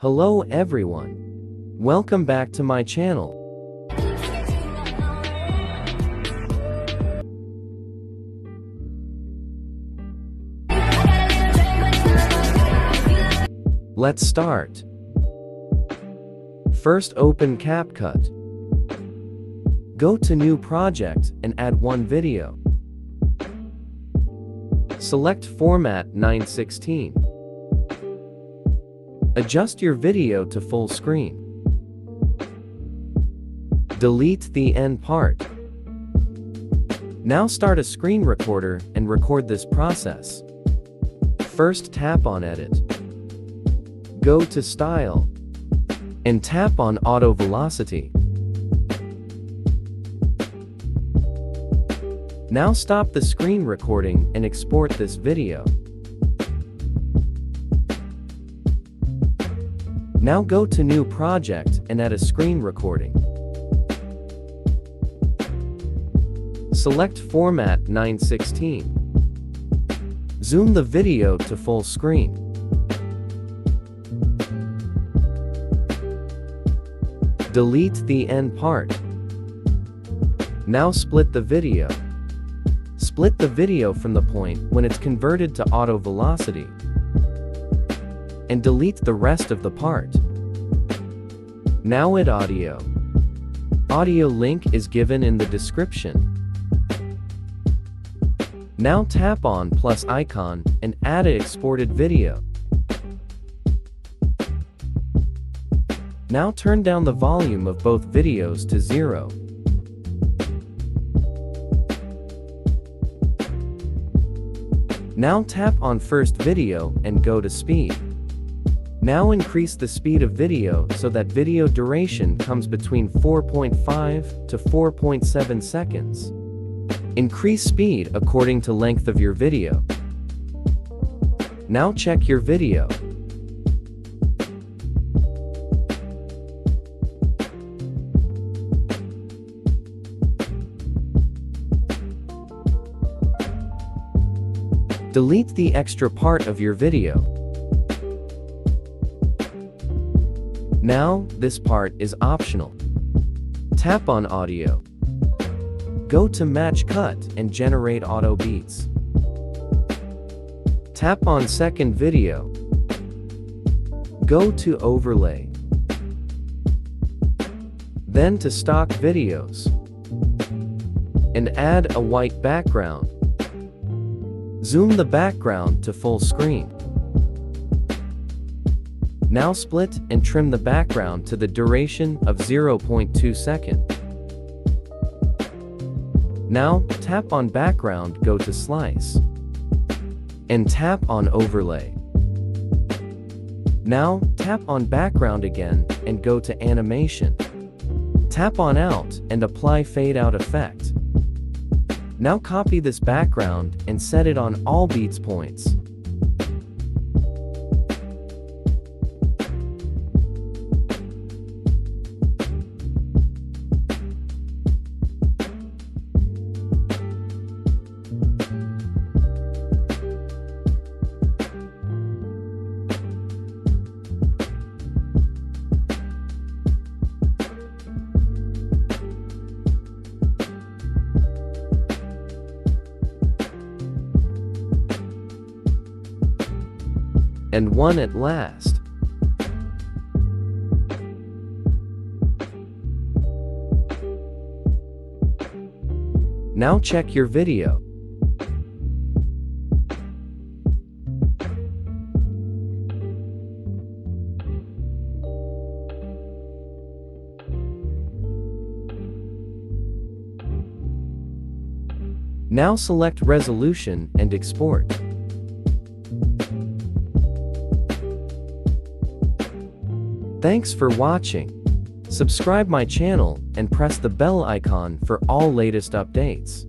Hello everyone. Welcome back to my channel. Let's start. First, open CapCut. Go to New Project and add one video. Select Format 9:16. Adjust your video to full screen. Delete the end part. Now start a screen recorder and record this process. First, tap on Edit. Go to Style and tap on Auto Velocity. Now stop the screen recording and export this video. Now go to New Project and add a screen recording. Select Format 9:16. Zoom the video to full screen. Delete the end part. Now split the video. Split the video from the point when it's converted to auto velocity, and delete the rest of the part. Now add audio. Audio link is given in the description. Now tap on plus icon and add an exported video. Now turn down the volume of both videos to 0. Now tap on first video and go to speed. Now increase the speed of video so that video duration comes between 4.5 to 4.7 seconds. Increase speed according to length of your video. Now check your video. Delete the extra part of your video. Now, this part is optional. Tap on Audio. Go to Match Cut and generate auto beats. Tap on Second Video. Go to Overlay. Then to Stock Videos. And add a white background. Zoom the background to full screen. Now split and trim the background to the duration of 0.2 seconds. Now, tap on Background, go to Slice. And tap on Overlay. Now, tap on Background again and go to Animation. Tap on Out and apply Fade Out effect. Now copy this background and set it on all beats points. And one at last. Now check your video. Now select Resolution and Export. Thanks for watching. Subscribe my channel and press the bell icon for all latest updates.